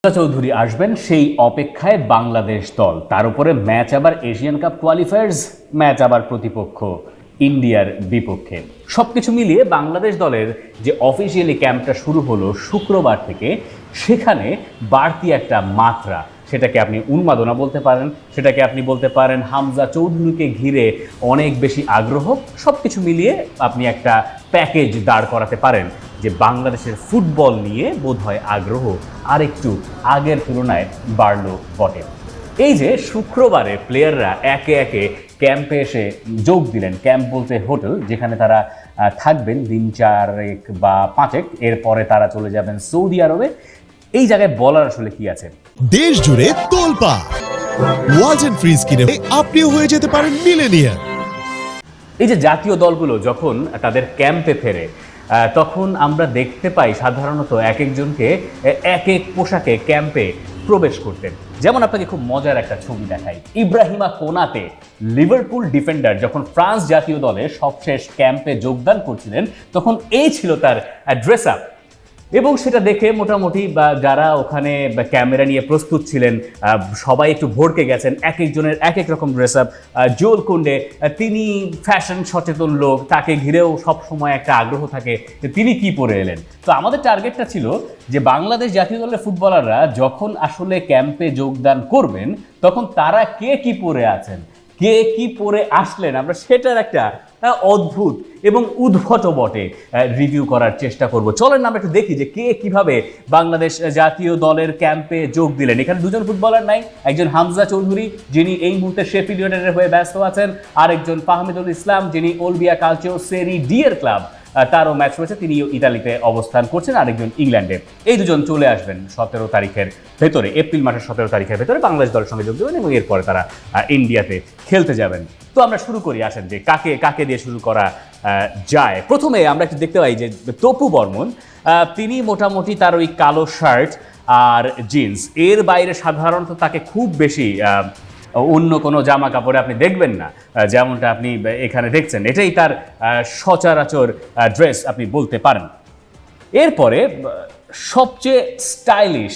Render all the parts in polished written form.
চৌধুরী আসবেন সেই অপেক্ষায় বাংলাদেশ দল, তার উপরে ম্যাচ আবার এশিয়ান কাপ কোয়ালিফায়ার্স, ম্যাচ আবার প্রতিপক্ষ ইন্ডিয়ার বিপক্ষে। সবকিছু মিলিয়ে বাংলাদেশ দলের যে অফিসিয়ালি ক্যাম্পটা শুরু হলো শুক্রবার থেকে, সেখানে বাড়তি একটা মাত্রা, সেটাকে আপনি উন্মাদনা বলতে পারেন, সেটাকে আপনি বলতে পারেন হামজা চৌধুরীকে ঘিরে অনেক বেশি আগ্রহ। সব কিছু মিলিয়ে আপনি একটা প্যাকেজ দাঁড় করাতে পারেন যে বাংলাদেশের ফুটবল নিয়ে বোধহয় আগ্রহ আরেকটু আগের তুলনায় বাড়লো বটে। এই যে শুক্রবারে প্লেয়াররা একে একে ক্যাম্পে এসে যোগ দিলেন, ক্যাম্প বলতে হোটেল, যেখানে তারা থাকবেন দিন 4 বা 5, এরপরে তারা চলে যাবেন সৌদি আরবে। এই জায়গায় বলার আসলে কি আছে? দেশ জুড়ে তোলপা ওয়ালটন ফ্রিজ কিনে আপনিও হয়ে যেতে পারেন মিলেনিয়ার। এই যে জাতীয় দলগুলো যখন তাদের ক্যাম্পে ফেরে, তখন আমরা দেখতে পাই সাধারণত এক একজনকে এক এক পোশাকে ক্যাম্পে প্রবেশ করতেন। যেমন আপনাকে খুব মজার একটা ছবি দেখাই। ইব্রাহিমা কোনাতে, লিভারপুল ডিফেন্ডার, যখন ফ্রান্স জাতীয় দলে সবশেষ ক্যাম্পে যোগদান করছিলেন, তখন এই ছিল তার ড্রেস আপ। এবং সেটা দেখে মোটামুটি যারা ওখানে ক্যামেরা নিয়ে প্রস্তুত ছিলেন সবাই একটু ভড়কে গেছেন, এক একজনের এক এক রকম ড্রেস আপ। জোল কুন্ডে, তিনি ফ্যাশন সচেতন লোক, তাকে ঘিরেও সবসময় একটা আগ্রহ থাকে যে তিনি কি পরে এলেন। তো আমাদের টার্গেটটা ছিল যে বাংলাদেশ জাতীয় দলের ফুটবলাররা যখন আসলে ক্যাম্পে যোগদান করবেন, তখন তারা কে কি পরে আছেন, কে কি পরে আসলেন, আমরা সেটার একটা অদ্ভুত এবং উদ্ভট বটে রিভিউ করার চেষ্টা করব। চলেন আমরা একটু দেখি যে কে কিভাবে বাংলাদেশ জাতীয় দলের ক্যাম্পে যোগ দিলেন। এখানে দুজন ফুটবলার নাই, একজন হামজা চৌধুরী যিনি এই মুহূর্তে শেফিল্ড ইউনাইটেডের হয়ে ব্যস্ত আছেন, আরেকজন ফাহমিদুল ইসলাম যিনি ওলবিয়া কালচিও সেরি ডি এর ক্লাব, তারও ম্যাচ রয়েছে, তিনি ইতালিতে অবস্থান করছেন, আরেকজন ইংল্যান্ডে। এই দুজন চলে আসবেন 17 তারিখের ভেতরে, এপ্রিল মাসের 17 তারিখের ভেতরে বাংলাদেশ দলের সঙ্গে যোগ দেবেন এবং এরপরে তারা ইন্ডিয়াতে খেলতে যাবেন। তো আমরা শুরু করি, আসেন যে কাকে কাকে দিয়ে শুরু করা যায়। প্রথমে আমরা একটু দেখতে পাই যে তপু বর্মন, তিনি মোটামুটি তার ওই কালো শার্ট আর জিন্স, এর বাইরে সাধারণত তাকে খুব বেশি অন্য কোনো জামা কাপড়ে আপনি দেখবেন না, যেমনটা আপনি এখানে দেখছেন। এটাই তার সচরাচর ড্রেস আপনি বলতে পারেন। এরপরে সবচেয়ে স্টাইলিশ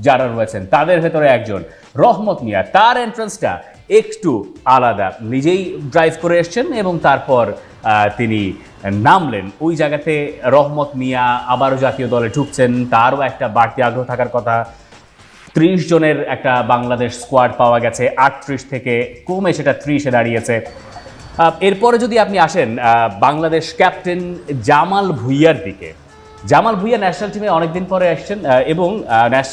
যারা রয়েছেন তাদের ভেতরে একজন রহমত মিয়া, তার এন্ট্রান্সটা একটু আলাদা, নিজেই ড্রাইভ করে এসছেন এবং তারপর তিনি নামলেন ওই জায়গাতে। রহমত মিয়া আবারও জাতীয় দলে ঢুকছেন, তারও একটা বাড়তি আগ্রহ থাকার কথা। 30 জনের একটা বাংলাদেশ স্কোয়াড পাওয়া গেছে, 38 থেকে কমে সেটা 30-এ দাঁড়িয়েছে। এরপরে যদি আপনি আসেন বাংলাদেশ ক্যাপ্টেন জামাল ভুঁইয়ার দিকে, জামাল ভুঁইয়া ন্যাশনাল টিমে অনেকদিন পরে আসছেন এবং ন্যাশনাল